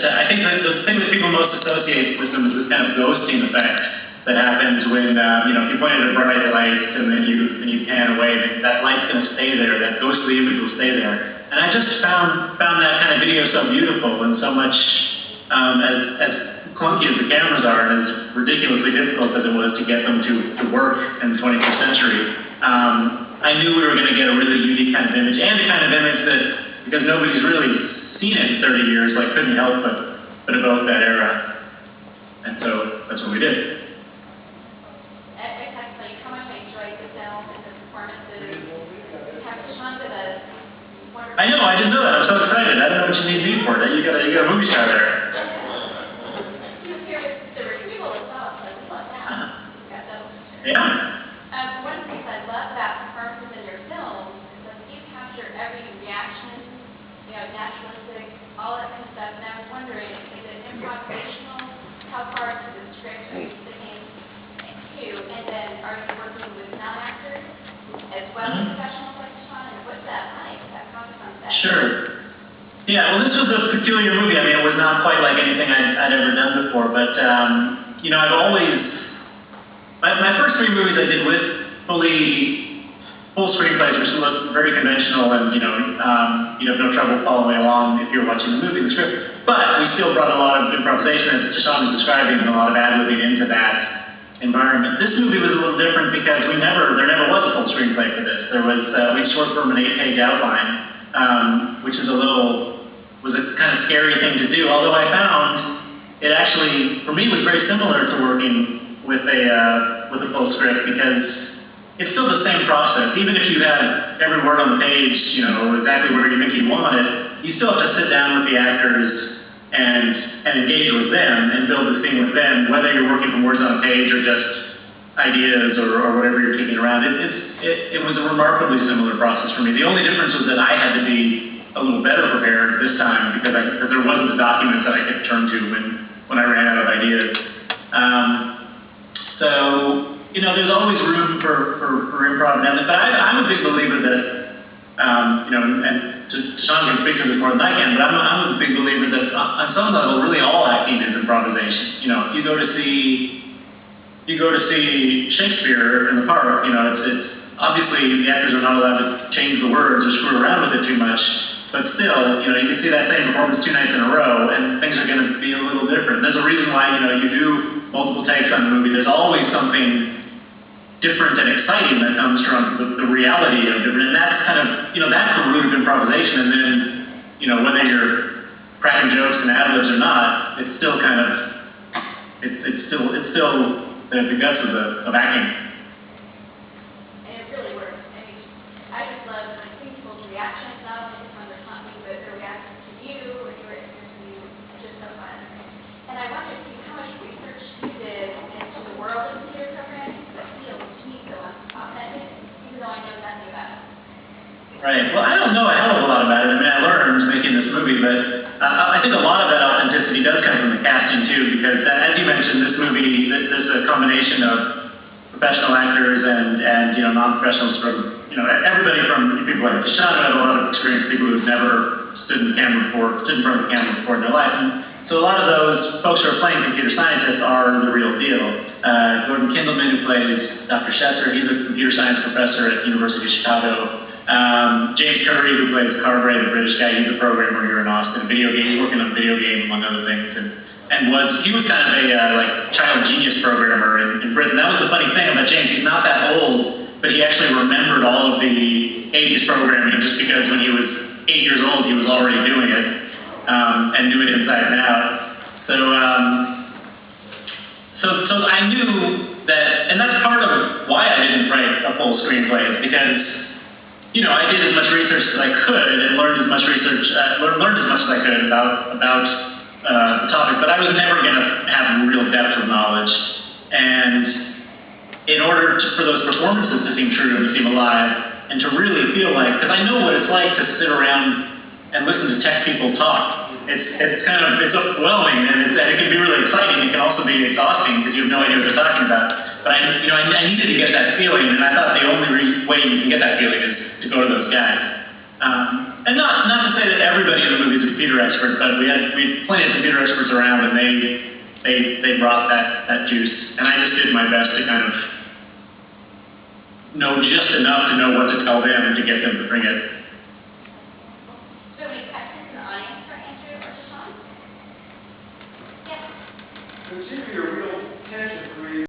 I think that the thing that people most associate with them is this kind of ghosting effect that happens when, you know, if you point at a bright light and then you pan away, that light's going to stay there, that ghostly image will stay there. And I just found that kind of video so beautiful and so much, as clunky as the cameras are and as ridiculously difficult as it was to get them to work in the 21st century, I knew we were going to get a really unique kind of image, and a kind of image that, because nobody's really seen it in 30 years, like couldn't help but evoke that era. And so that's what we did. Exactly. How much I enjoyed the film and the performances. Sean did a wonderful. I know, I didn't know that. I'm so excited. I don't know what you need me for. You got a movie star there. He was here with the retrieval as well, so I just love that. Yeah. One of the things I love about performances in your films is that you capture every reaction, you know, naturalistic, all that kind of stuff. And I was wondering, is it improvisational? How far into the script are you sticking to? And then are you working with non-actors as well as professionals like Sean? And what's that like, that process on set? Sure. Yeah, well, this was a peculiar movie. I mean, it was not quite like anything I'd ever done before, but, you know, I've always, my first 3 movies I did with full screenplays, which look very conventional, and, you know, you'd have no trouble following along if you were watching the movie, the script. But we still brought a lot of improvisation, as Sean was describing, and a lot of ad-libbing into that environment. This movie was a little different because there never was a full screenplay for this. There was, we just worked from an 8-page outline, which is was a kind of scary thing to do, although I found it actually, for me, was very similar to working with a full script, because it's still the same process. Even if you have every word on the page, you know, exactly where you think you want it, you still have to sit down with the actors and engage with them and build the scene with them, whether you're working from words on a page or just ideas or whatever you're kicking around. It was a remarkably similar process for me. The only difference was that I had to be a little better prepared this time because there wasn't the documents that I could turn to when I ran out of ideas. So, you know, there's always room for improv and that, but I'm a big believer that, you know, and Sean can speak to this more than I can, but I'm a big believer that on some level, really all acting is improvisation. You know, if you go to see Shakespeare in the park, you know, it's obviously the actors are not allowed to change the words or screw around with it too much, but still, you know, you can see that same performance 2 nights in a row, and things are going to be a little different. There's a reason why, you know, you do multiple takes on the movie. There's always something different and exciting that comes from the reality of different, and that's kind of, you know, that's the root of improvisation. And then, you know, whether you're cracking jokes and ad-libs or not, it's still kind of, it's still the guts of acting. And it really works. I mean, I just love seeing people's reactions, not only just when they're talking, but their reactions to you or your answers to you. It's just so fun. And I wanted to see how much research you did into the world of theater programming, because it feels to me so authentic, even though I know nothing about it. Right. Well, I don't know a hell of a lot about it. I mean, I learned making this movie, but I think a lot of that authenticity does come from the casting too, because as you mentioned, this movie, there's a combination of professional actors and you know, non-professionals from, you know, everybody from people like Sean who have a lot of experience, people who've never stood in front of the camera before in their life. And so a lot of those folks who are playing computer scientists are the real deal. Gordon Kindleman, who plays Dr. Schesser, he's a computer science professor at the University of Chicago. James Curry, who plays Cartwright, the British guy, he's a programmer here in Austin, he's working on a video game, among other things, he was kind of a like child genius programmer in Britain. That was the funny thing about James. He's not that old, but he actually remembered all of the 80s programming just because when he was 8 years old, he was already doing it, and knew it inside and out. So I knew that, and that's part of why I didn't write a full screenplay, is because, you know, I did as much research as I could and learned as much as I could about the topic, but I was never going to have real depth of knowledge. And in order for those performances to seem true and to seem alive, and to really feel like, because I know what it's like to sit around and listen to tech people talk. It's kind of, it's overwhelming, and it can be really exciting. It can also be exhausting because you have no idea what they're talking about. But I needed to get that feeling, and I thought the only way you can get that feeling is to go to those guys. And not to say that everybody in the movie is a computer expert, but we had plenty of computer experts around, and they brought that juice, and I just did my best to kind of know just enough to know what to tell them to get them to bring it. So any questions in the audience for Andrew or Sean? Yes. There seems to be a real tension for you